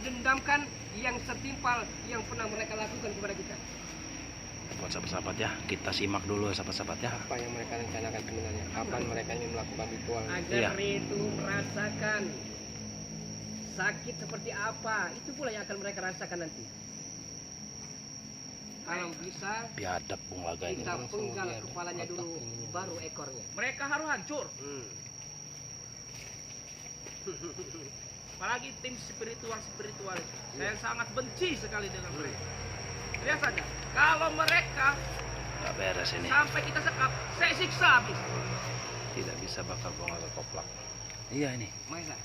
mendendamkan yang setimpal yang pernah mereka lakukan kepada kita. Buat sahabat-sahabat ya, kita simak dulu sahabat-sahabat ya. Apa yang mereka rencanakan sebenarnya? Kapan mereka ingin melakukan ritual? Agar itu merasakan sakit seperti apa, itu pula yang akan mereka rasakan nanti. Kalau bisa Biadab Bung Laga ini. kita penggal kepalanya dulu, baru ekornya. Mereka harus hancur. Apalagi tim spiritual saya sangat benci sekali dengan mereka. Lihat saja, kalau mereka Nggak beres ini. sampai kita sekap, saya siksa habis. Tidak bisa bakal Bung Laga koplak. Iya ini. Maisa,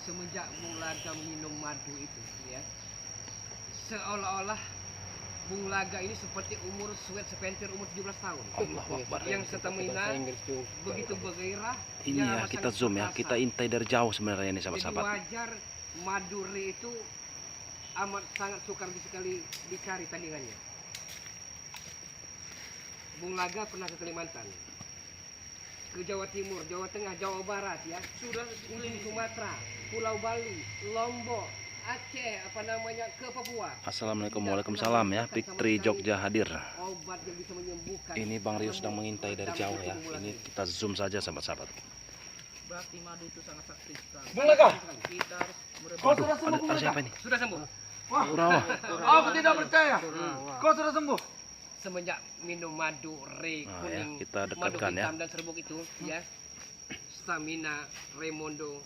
semenjak Bung Laga minum madu itu, ya, seolah-olah Bung Laga ini seperti umur suet sepentir umur 17 tahun. Allahu Akbar. Yang setamina begitu bergairah. Ini ya kita zoom ya, kita intai dari jauh sebenarnya ini Jadi sahabat-sahabat. wajar Madure itu amat sangat sukar sekali dicari tandingannya. Bung Laga pernah ke Kalimantan, ke Jawa Timur, Jawa Tengah, Jawa Barat, ya, Sudah ujung Sumatera, Pulau Bali, Lombok, Aceh, apa namanya, ke Papua. Assalamualaikum, waalaikumsalam ya. Fikri Jogja hadir. Obat yang bisa menyembuhkan. Ini Bang Rio sedang mengintai dari jauh ya. Ini kita zoom saja sahabat-sahabat. berarti madu itu sangat sakti sekali. Bung Laga, Kita harus Waduh, ada siapa ini? Sudah sembuh. Urawa. aku tidak percaya. Kau sudah sembuh. Semenjak minum madu re Nah, ya, kuning, kita madu dekatkan ya. hitam dan serbuk itu, ya, stamina Raimondo,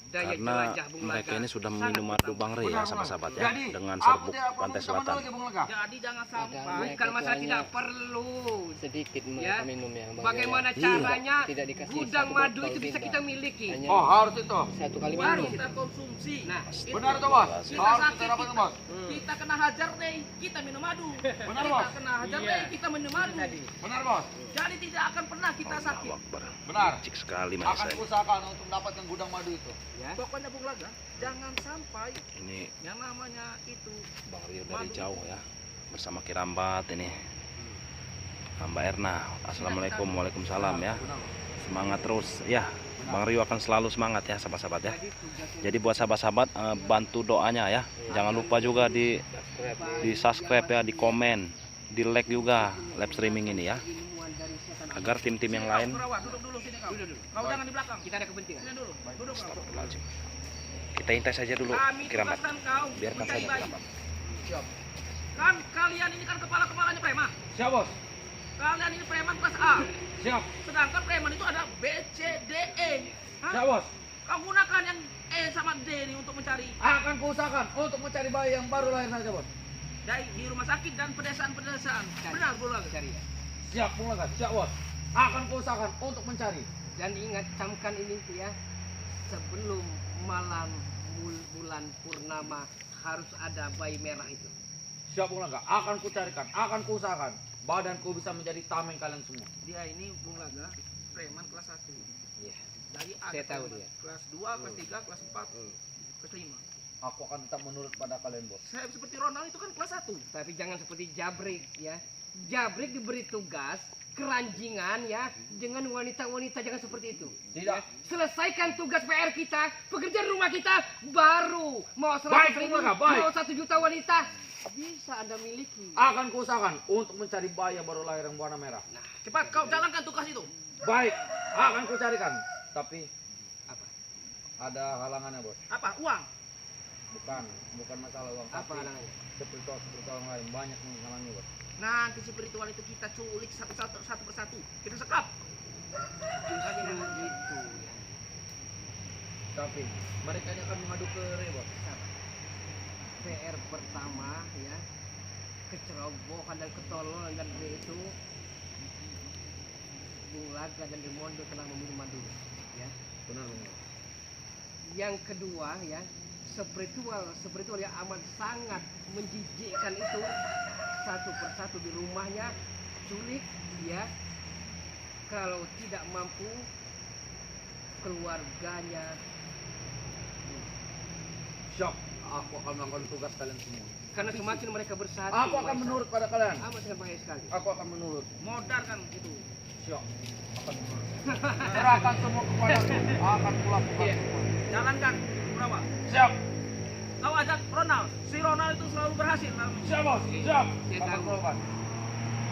daya Karena jelajah Bung mereka Laga ini sudah sangat minum madu bertambah. Bang Rey ya sahabat-sahabat ya. Jadi, Dengan aku serbuk tidak perlu pantai minta madu selatan. lagi, Bung Laga. jadi jangan sampai Bukan masalah tidak perlu. Sedikit Ya. mereka minum ya. Bang. Bagaimana Iya. caranya Tidak dikasih gudang satu madu botol, itu bisa tidak. kita miliki. Hanya Oh, harus itu. satu kali baru minum. kita konsumsi. Nah, Benar tuh, Bos. Kita Harus sakit, kita dapat, kita, Bos. kita kena hajar deh, kita minum madu. Benar, Kita Bos. kena hajar deh, kita minum madu. Benar, Bos. Jadi tidak akan pernah kita sakit. Allahu Akbar. Benar. Cik sekali Akan Maisa ini. usahakan untuk mendapatkan gudang madu itu. ya. Pokoknya Bung Laga, jangan sampai Ini yang namanya itu Bang Rio dari jauh ya. Bersama Kirambat ini. Mbak Erna. Assalamualaikum, waalaikumsalam ya. Semangat terus ya. Bang Rio akan selalu semangat ya sahabat-sahabat ya. Jadi tugasnya Jadi buat sahabat-sahabat bantu doanya ya. Jangan lupa juga di subscribe ya, di komen, di like juga live streaming ini ya. ilmuwan dari setan. Agar tim-tim yang Sini, lain. kau, Perawan, duduk dulu sini kau. Duduk. Kau jangan di belakang. Kita ada kepentingan. Sini dulu. Duduk kau. Astagfirullahaladzim. Kita intai saja dulu Kami Kirambat. tugaskan kau Biarkan mencari saja bayi. Kirambat. Kan kalian ini kan kepala-kepalanya preman. Siap, Bos. Kalian ini preman kelas A. Siap. Sedangkan preman itu ada B, C, D, E. Hah? Siap, Bos. Kau gunakan yang E sama D ini untuk mencari Akan kuusahakan untuk mencari bayi yang baru lahir saja, Bos. di rumah sakit dan pedesaan-pedesaan. Benar, Bung Laga. Cari ya. Siap, Bung Laga. Siap, Bos. Akan kuusahakan untuk mencari. Dan ingat, camkan ini ya, sebelum malam bulan purnama harus ada bayi merah itu. Siap, Bung Laga. Akan kucarikan, akan kuusahakan. Badanku bisa menjadi tameng kalian semua. Dia ini Bung Laga preman kelas 1. Iya. Dari A Saya tahu preman. dia. Kelas 2, kelas 3, kelas 4, kelas 5. Aku akan tetap menurut pada kalian, Bos. Saya seperti Ronald itu kan kelas 1. Tapi jangan seperti Jabrik ya. Jabrik diberi tugas keranjingan ya dengan wanita-wanita, jangan seperti itu. Tidak. Selesaikan tugas PR kita, pekerjaan rumah kita, baru mau Baik, 100.000, Bung Laga, baik. mau 1 juta wanita bisa Anda miliki. Akan kuusahakan untuk mencari bayi yang baru lahir yang warna merah. Cepat kau jalankan tugas itu. Baik, akan kucarikan. Tapi Apa? ada halangannya, Bos. Apa? Uang. Bukan masalah uang. Apa tapi halangannya? spiritual yang lain banyak menghalangi, Bos. Nanti spiritual itu kita culik satu persatu. Kita sekap. Justru begitu ya. Tapi mereka ini akan mengadu ke Rey, Bos. PR pertama ya, kecerobohan dan ketololan dan itu Bung Laga dan Raimondo telah meminum madu ya. Benar, Bung. Yang kedua ya, spiritual yang amat sangat menjijikkan itu satu persatu di rumahnya culik ya. Kalau tidak mampu keluarganya. Siap, aku akan melakukan tugas kalian semua. Karena semakin mereka bersatu, Aku akan menurut pada kalian. amat sangat bahaya sekali. Aku akan menurut. Modar kan itu. Siap. Akan menurut. Serahkan semua kepadaku. Akan kulakukan Iya. semua. Jalankan berawal. Siap. Kau ajak Ronald. Si Ronald itu selalu berhasil. Siap, Bos. Siap. Saya Kapan tahu. berobat?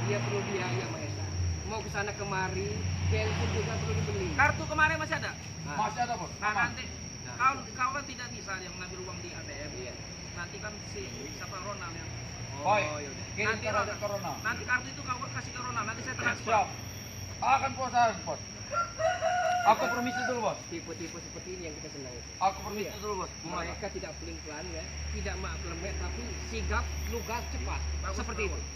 Dia perlu biaya Mahesa. Mau ke sana kemari, bensin juga perlu dibeli. Kartu kemarin masih ada. Nah, Masih ada, Bos. Nah, Aman. nanti Nah. kau kan tidak bisa yang ngambil uang di ATM. Iya. Nanti kan si siapa Ronald yang Baik. yaudah. Kirim Nanti ke Ronald. Corona. nanti kartu itu kau kasih ke Ronald. Nanti saya transfer. Siap. Akan kuasain, Bos. Aku permisi dulu, Bos. Tipe-tipe seperti ini yang kita senang itu. Aku permisi dulu, Bos. Mereka tidak pelin-pelan ya, tidak mak-lemet tapi sigap, lugas, cepat. Bagus, Seperti itu. bagus.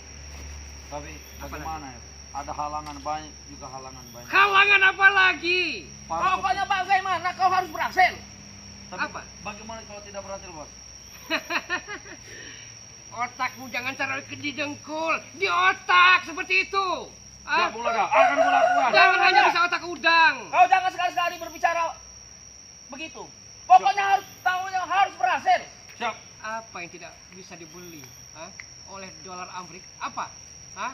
Tapi bagaimana ya? Ada halangan banyak, juga halangan banyak. Halangan apa lagi? Para- Pokoknya bagaimana kau harus berhasil. Tapi apa? bagaimana kalau tidak berhasil, Bos? Otakmu jangan taruh di dengkul, di otak seperti itu. Siap, Bung Laga. Akan kulakukan. Jangan hanya bisa otak udang. Kau jangan sekali-sekali berbicara begitu. Pokoknya harus tahunya harus berhasil. Siap. Apa yang tidak bisa dibeli oleh dolar Amerika? Apa? Hah?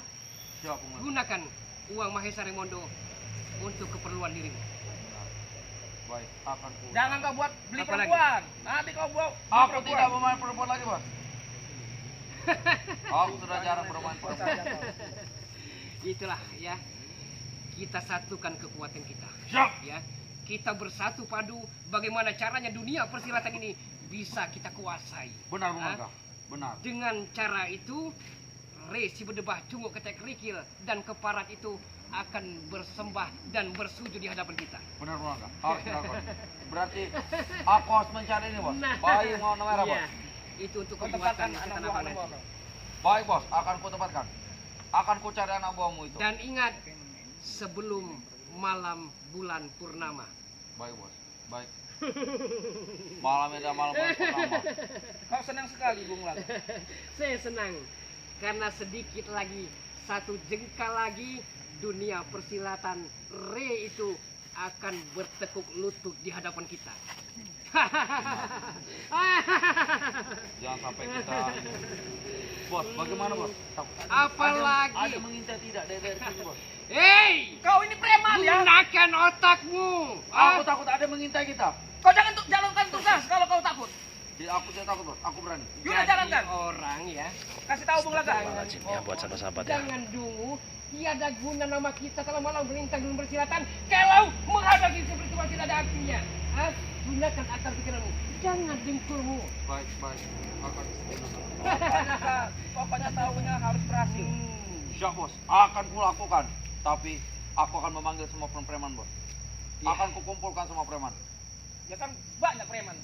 Siap, Bung Laga. Gunakan uang Mahesa Rimondo untuk keperluan dirimu. Baik, akan ku. Jangan kau buat beli Apa lagi? perempuan. Nanti kau buat beli Aku perempuan. tidak bermain perempuan lagi, Bos. Aku sudah jarang bermain perempuan. Itulah ya. Kita satukan kekuatan kita. Siap. Ya. Kita bersatu padu bagaimana caranya dunia persilatan ini bisa kita kuasai. Benar, Bung Hah? Laga. Benar. Dengan cara itu Resi berdebah cunguk ketek kerikil dan keparat itu akan bersembah dan bersujud di hadapan kita. Benar, Bung Laga. Harus dilakukan. Berarti aku harus mencari ini, Bos. Bayi mau merah, Bos. Iya. Itu untuk Kau pembuatan tempatkan anak setan buah apa anak nanti. buah. Baik, Bos. Akan ku tempatkan. Akan ku cari anak buahmu itu. Dan ingat sebelum malam bulan purnama. Baik, Bos. Baik. Malam ini malam pertama. Kau senang sekali Bung Laga. Saya senang karena sedikit lagi, satu jengkal lagi dunia persilatan Re itu akan bertekuk lutut di hadapan kita. Jangan sampai kita ini. Bos, bagaimana, Bos? Apalagi? Ada mengintai tidak dari sini, Bos? Hei, Kau ini preman ya. gunakan otakmu. Aku takut ada mengintai kita. Kau jangan jalankan tugas kalau kau takut. Tidak, aku tidak takut, Bos. Aku berani. Yaudah Jadi jalankan. orang ya. Kasih tahu Bung Laga. Astagfirullahaladzim ya buat sahabat-sahabat ya. Jangan dungu, tiada guna nama kita kalau malam melintang dalam persilatan. Kalau menghadapi spiritual tidak ada artinya. Gunakan akal pikiranmu, jangan dengkulmu. Baik, baik. Akan Pokoknya tahunya harus berhasil. siap, Bos. Akan kulakukan. Tapi aku akan memanggil semua preman, Bos. Ya. Akan kukumpulkan semua preman. Ya kan banyak preman.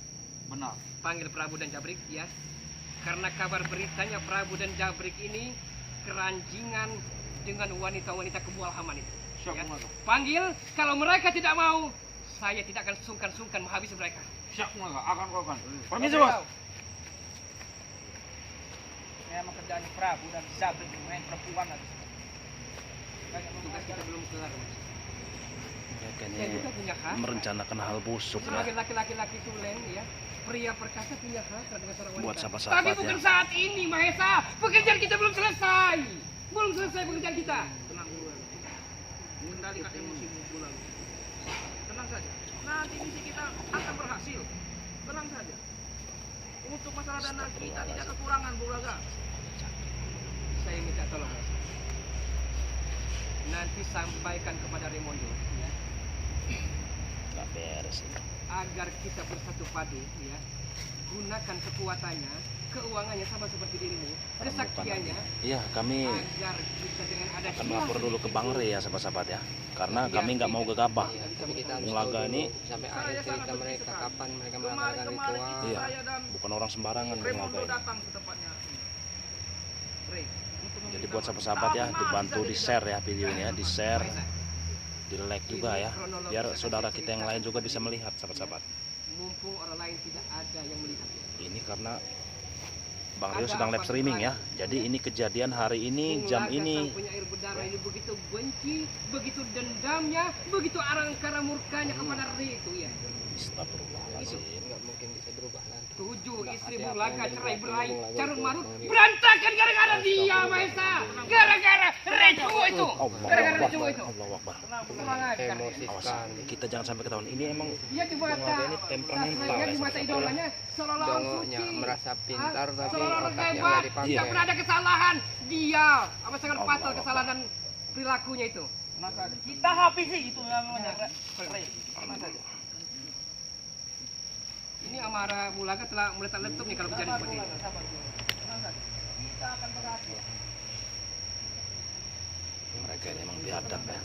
Benar. Panggil Prabu dan Jabrik ya. Karena kabar beritanya Prabu dan Jabrik ini keranjingan dengan wanita-wanita kebualhaman itu. Siap, Ya. Bung Laga. Panggil, kalau mereka tidak mau, saya tidak akan sungkan-sungkan menghabisi mereka. Siap, Bung Laga. Akan kulakukan. Permisi, Bos. Memang kerjaan Prabu dan Zabrik main perempuan lagi. Tugas kita belum kelar. Mas. Mereka Saya ini juga punya hak. merencanakan hal busuk ya. Sebagai laki-laki tulen ya, pria perkasa punya hak terhadap seorang wanita. Buat sahabat-sahabat Tapi ya. bukan saat ini, Mahesa. Pekerjaan kita belum selesai. Belum selesai pekerjaan kita. Tenang dulu. Kendalikan emosimu dulu. Tenang saja. Nanti misi kita akan berhasil. Tenang saja. Untuk masalah dana kita tidak kekurangan Bung Laga. Saya minta tolong, Mahesa. Nanti sampaikan kepada Raimundo ya, Nggak beres ini. agar kita bersatu padu ya. Gunakan kekuatannya, keuangannya sama seperti dirimu, kesaktiannya, Iya, kami agar kita dengan ada akan melapor dulu ke Bang Re ya sahabat-sahabat ya. Karena kami nggak mau gegabah. Iya, tapi kita harus Bung tahu Laga dulu ini sampai Saya akhir sangat cerita benci mereka sekali. kapan mereka melakukan Kemarin-kemarin ritual. itu Iya. saya dan Bukan orang sembarangan Bung Raimundo Laga ini. datang ke tempatnya. Ray, untuk Jadi meminta buat maaf. sahabat-sahabat ya, Tapi dibantu masih di saja share ya videonya, di share, Mahesa. di like juga ya. Biar saudara kita yang lain juga bisa melihat sahabat-sahabat. Mumpung orang lain tidak ada yang melihat. Ini karena Bang Rio sedang live streaming ya. Jadi ini kejadian hari ini, Bung jam Laga, ini. sang penyair berdarah ini begitu benci, begitu dendamnya, begitu arangkara murkanya kepada Ri itu ya. Itu Astagfirullahaladzim. nggak mungkin bisa berubah nanti. 7 istri Bung Laga cerai berai, Bung Laga, Carun Marun Bung Laga. berantakan gara-gara dia, Maesa. Gara-gara Rejo itu. Gara-gara Rejo itu. Allahu Akbar. Kurang ajar. Emosi Awas, sekali. kita jangan sampai ketahuan. Ini emang Dia di Bung mata, Laga ini temperamental dia ya, di mata sahabat-sahabat. idolanya seolah-olah orang Dongonya suci. merasa pintar tapi Seolah-olah orang otaknya hebat, nggak dipakai. tidak pernah ada kesalahan. Dia apa sangat Allah fatal Allah. kesalahan perilakunya itu. Tenang saja. Kita habisi itu namanya Rey. Tenang saja. Ini amarah Bung Laga telah meletak-letuk nih kalau terjadi seperti ini. Sabar, Bung. Tenang saja. Kita akan berhasil. Mereka ini emang biadab ya.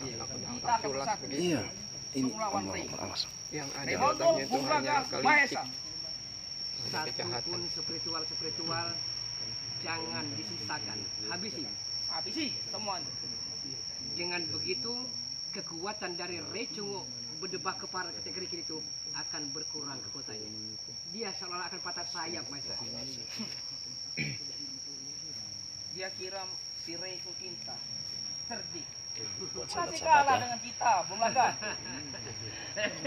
Kita akan bersatu. Iya. Ini Melawan Allah Rey. Akbar. Awas. Yang ada Remoto, otaknya itu Bung hanya Laga, kali Mahesa. Satu kejahatan. pun spiritual jangan disisakan. Habisi. Habisi semuanya. Dengan begitu kekuatan dari Rejo berdebah kepala ketika kiri itu akan berkurang kekuatannya. Dia seolah-olah akan patah sayap, Maesa. Dia kira si Rey itu pintar, cerdik. Buat Masih sahabat-sahabat kalah ya, dengan kita, Bung Laga.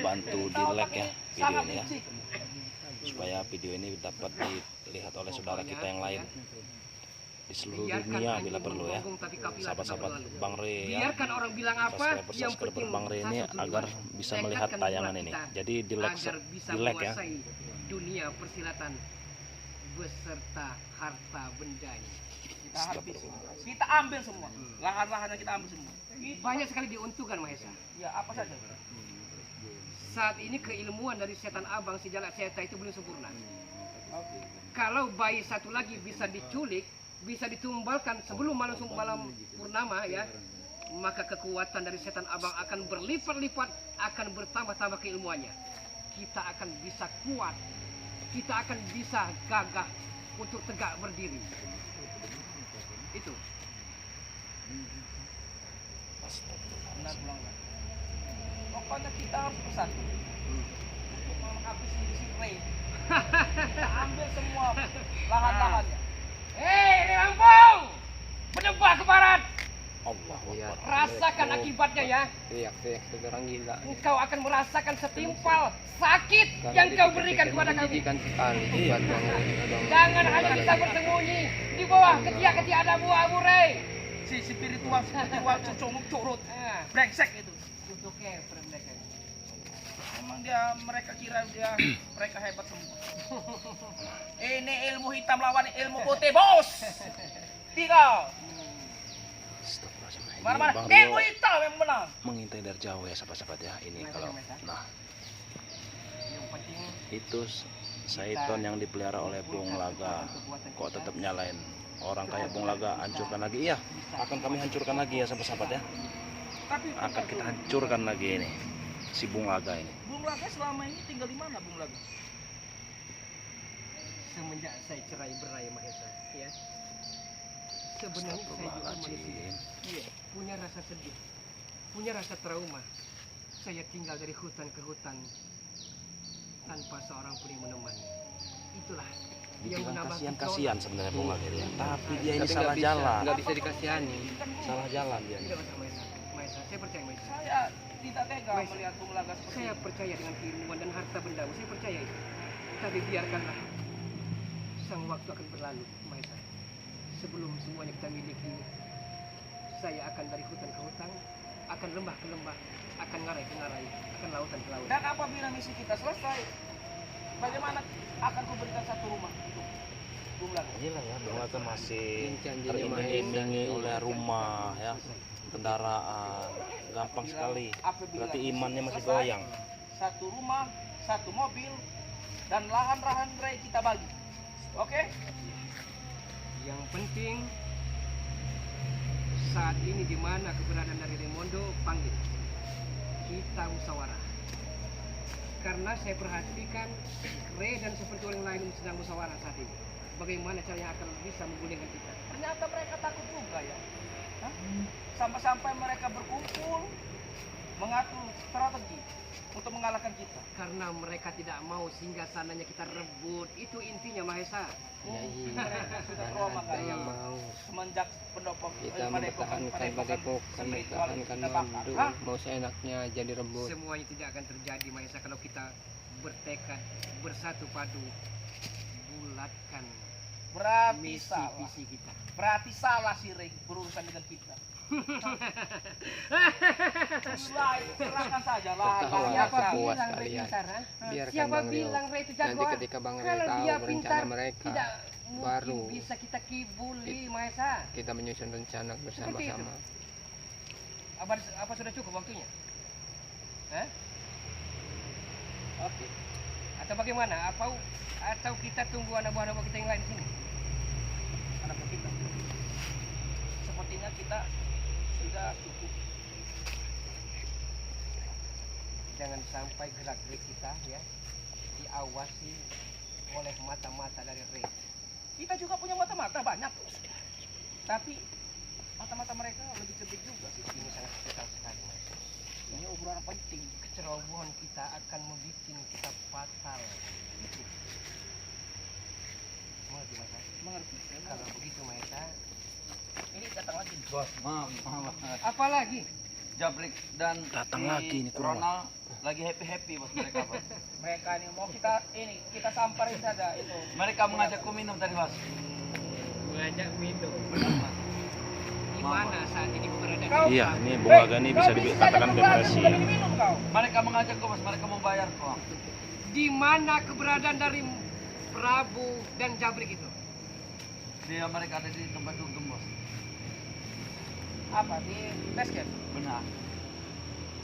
bantu di Kita like ya otaknya video sangat ini ya, licik. supaya video ini dapat dilihat oleh saudara kita yang lain di seluruh Biarkan dunia anjing bila perlu ya. menggonggong, tapi kafilah Sahabat-sahabat tetap berlalu. Bang Rey ya, Biarkan orang bilang apa, yang subscriber penting Bang Rey ini satu tujuan. agar bisa melihat Tekadkan tayangan bola ini. kita Jadi di like, agar bisa di like ya. menguasai dunia persilatan beserta harta bendanya. Kita habisi. Kita ambil semua. Lahan-lahannya kita ambil semua. Banyak sekali diuntungkan, Mahesa. Ya, apa saja. Saat ini keilmuan dari setan abang si Jalak Seta itu belum sempurna. Kalau bayi satu lagi bisa diculik, bisa ditumbalkan sebelum malam purnama ya, maka kekuatan dari setan abang akan berlipat-lipat, akan bertambah-tambah keilmuannya. Kita akan bisa kuat, kita akan bisa gagah untuk tegak berdiri. Itu. Benar, Bung Laga. Pokoknya kita harus bersatu untuk menghabisi si Rey. Kita ambil semua lahan-lahannya. Hei, Lampung! Berdebah ke barat! Allah Iya. Akbar. Rasakan akibatnya ya. Teriak-teriak seperti orang gila. Engkau akan merasakan setimpal sakit Karena yang kau dipikir-pikir berikan kepada kami. menjijikan sekali sifat Bang Rey. Abang Jangan hanya Laga bisa ini. bersembunyi di bawah ketiak-ketiak ada buah Rey. Si spiritual cucung curut. Nah, Brengsek itu. untuk mereka. Memang mereka kira mereka hebat semua. Ini ilmu hitam lawan ilmu putih, bos. Tiga. Astagfirullahaladzim. Ini Mana-mana. Bang Ilmu Rio hitam yang menang. mengintai dari jauh ya sahabat-sahabat ya. Ini kalau nah Yang penting itu Saiton yang dipelihara oleh Bung Laga kok tetap nyalain orang kayak Bung Laga, hancurkan lagi. Iya, akan kami hancurkan lagi ya sahabat-sahabat ya. Tapi Akan kita hancurkan lagi ini si Bung Laga ini. Bung Laga selama ini tinggal di mana, Bung Laga? semenjak saya cerai berai Mahesa, ya. Sebenarnya saya juga manusia. Astagfirullahaladzim. Iya, punya rasa sedih, punya rasa trauma. Saya tinggal dari hutan ke hutan tanpa seorang pun yang menemani. Itulah yang Dibilang menambah kasihan sebenarnya Bung Laga ini. Tapi dia ini Tapi salah jalan. nggak bisa dikasihani. Salah jalan dia. Tidak masalah Mahesa. Mahesa, saya percaya Mahesa. Saya tidak tega Baik. melihat Bung Laga seperti Saya itu. percaya dengan keilmuan dan harta benda. Saya percaya itu. Tapi biarkanlah sang waktu akan berlalu, Mahesa. Sebelum semuanya kita miliki, saya akan dari hutan ke hutan, akan lembah ke lembah, akan ngarai ke ngarai, akan lautan ke lautan. Dan apabila misi kita selesai, bagaimana akan kuberikan satu rumah untuk Bung Laga? Gila ya, Bung Laga masih Janjinya teriming-imingi Mahesa. oleh rumah ya, kendaraan, gampang sekali. Apabila Berarti misi imannya masih selesai, goyang. Satu rumah, satu mobil, dan lahan-lahan Rey kita bagi. Oke? Yang penting saat ini di mana keberadaan dari Raimondo, panggil. Kita musyawarah. Karena saya perhatikan Rey dan seperti orang lain sedang musyawarah saat ini. Bagaimana caranya akan bisa menggulingkan kita? Ternyata mereka takut juga ya. Hah? Sampai-sampai mereka berkumpul mengatur strategi untuk mengalahkan kita. Karena mereka tidak mau singgah sananya kita rebut. Itu intinya Mahesa. Ya iya. Mereka sudah Karena trauma ada kan yang mau. semenjak pendopo Kita mempertahankan padepokan, mempertahankan mandu. Mau seenaknya jadi rebut. Semuanya tidak akan terjadi Mahesa kalau kita bertekad bersatu padu bulatkan Berarti misi salah. visi kita. Berarti salah si Rey berurusan dengan kita. Serahkan saja lah. Ketawa. Siapa Puas bilang Ray kalian. pintar? Biarkan Siapa Bang Rio. bilang Ray itu Nanti jagoan? ketika Bang Rio Kalau tahu dia rencana pintar, mereka, tidak mungkin baru bisa kita kibuli, Maesa. kita menyusun rencana bersama-sama. Apa sudah cukup waktunya? Hah? Oke. Atau bagaimana? Atau kita tunggu anak buah kita yang lain di sini? Anak buah kita. Sepertinya kita sudah cukup. Jangan sampai gerak-gerik kita ya diawasi oleh mata-mata dari Ray. Kita juga punya mata-mata banyak. Tapi mata-mata mereka lebih cerdik juga. Di sini sangat vital sekali, Mas. Ini obrolan penting. Kecerobohan kita akan membuat kita fatal. Mengerti, Mas? Mengerti? Kalau begitu, Maesa, Ini datang lagi. Bos, maaf. apa lagi? Jabrik dan Datang si lagi ini kurang. Ronald lagi happy bos mereka bos. Mereka ini mau kita samperin saja itu. Mereka mengajakku minum tadi bos. Mengajak minum. Di mana saat ini keberadaan? Kau- Iya, ini Bung Aga ini bisa dikatakan depresi ya. Minum kau. Mereka mengajakku bos, mereka mau bayar kok. Di mana keberadaan dari Prabu dan Jabrik itu? Dia mereka ada di tempat dugem bos. Apa di base camp? Benar.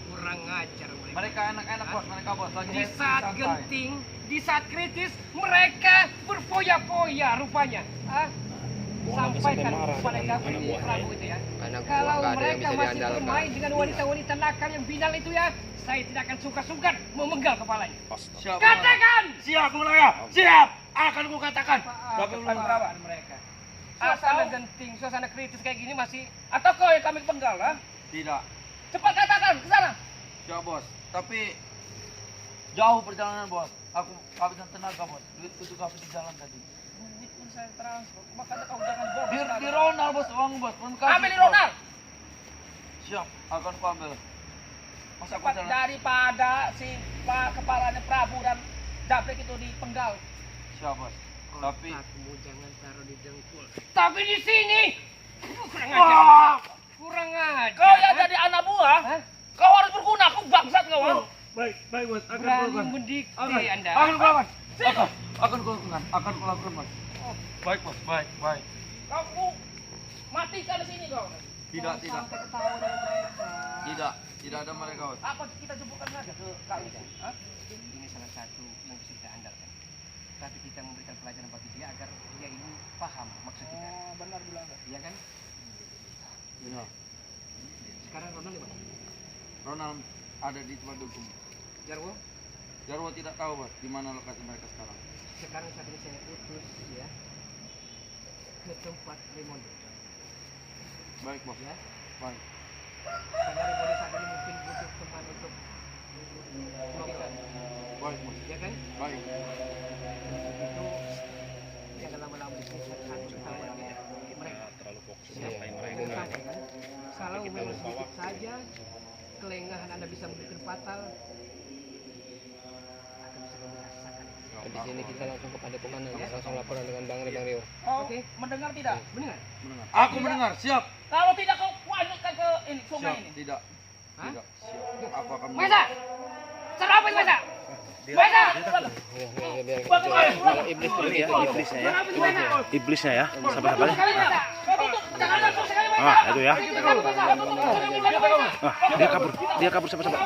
Kurang ajar mereka. Mereka enak-enak bos, mereka bos lagi Di happy, saat santai. genting, di saat kritis, mereka berfoya-foya rupanya. Bung Aga sampai Sampaikan marah kepada dengan Jabrik anak di buahnya. Prabu itu ya. Anak buah Kalau nggak ada yang mereka bisa masih diandalkan. bermain dengan wanita-wanita nakal yang binal itu ya, saya tidak akan suka-suka memenggal kepalanya. Siap. Katakan! Siap Bung Aga, siap. Akan ku katakan. Tapi belum Apa mereka? Suasana genting, suasana kritis kayak gini masih. Atau kau yang kami penggal lah? tidak. Cepat katakan ke sana. Siap bos. Tapi jauh perjalanan bos. Aku kehabisan tenaga bos. Duitku juga habis di jalan tadi. Duit pun saya transfer. Makanya kau jangan bodoh. Di Ronald bos, uang bos. Belum kasih, Ambil di bos. Ronald. Siap, akan ku ambil. Masa aku Cepat jalan? daripada si kepalanya Prabu dan Jabrik itu dipenggal. Siap bos. Tapi Otakmu jangan taruh di dengkul. Tapi di sini kurang ajar. wah, Kurang ajar. Kau yang ha? jadi anak buah, Hah? kau harus berguna. Aku bangsat kau. baik bos. Berani mendikte Anda. Akan ku lakukan. Akan ku lakukan. Akan ku lakukan bos. Baik bos, baik. Kau matikan di sini kau. Tidak. Sampai ketahuan dengan mereka. Tidak ada mereka bos. Apa kita jemputkan saja ke kali ini? Hah? Ini salah satu yang bisa kita andalkan. Tapi kita memberikan pelajaran bagi dia agar dia ini paham maksud kita. Oh, benar bilang. Iya kan? Benar. Sekarang Ronald di mana? Ronald ada di tempat dukung. Jarwo? Jarwo tidak tahu bos di mana lokasi mereka sekarang. Sekarang saat ini saya utus ya ke tempat Raimondo Baik bos. ya. Baik. Karena Raimondo saat ini mungkin butuh teman untuk menolong. Baik bos. Ya kan? Baik. Itu jangan lama-lama di sini akan ketahuan dengan mereka. Terlalu fokus Ya, ngapain mereka. jangan sampai kan. Kalau memang sedikit saja kelengahan Anda bisa memberikan fatal, akan bisa merasakan. Di sini kita langsung kepada Padepokan dan langsung laporan dengan Bang Rio. Kau Oke. mendengar tidak? Mendengar? Mendengar. Aku mendengar. Siap. Kalau tidak kau lanjutkan ke ini sungai Siap. ini. Tidak. Hah? Tidak. Siap. Aku akan Maesa! Cara apa ini Maesa? Maesa! Biar kalau iblis terus Ini ya, iblisnya ya. Cara apa ini Maesa? Iblisnya ya. Sabar-sabar ya. Sekali Maesa! Kau tutup, jangan langsung sekali Maesa. Ah, itu ya. Sekali Maesa! Ah, dia kabur sabar-sabar.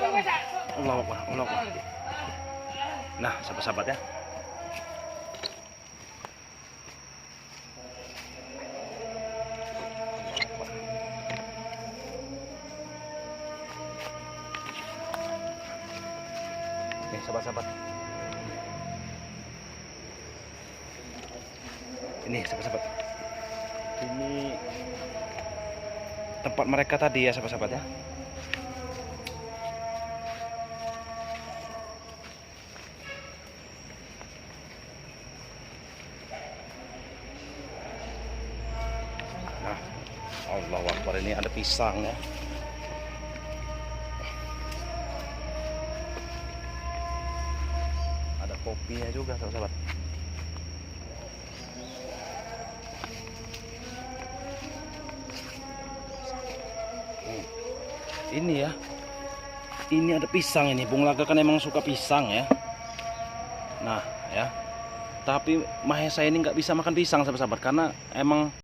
Allahu Akbar, Allahu Akbar. Nah, sabar-sabar ya. Oke, sabar-sabar. Ini sahabat-sahabat. Ini tempat mereka tadi ya sahabat-sahabat ya. Nah, Allahu Akbar, ini ada pisang ya. kopinya juga sahabat-sahabat. Ini ya, ini ada pisang ini. Bung Laga kan emang suka pisang ya. Nah ya, tapi Mahesa ini nggak bisa makan pisang sahabat-sahabat karena emang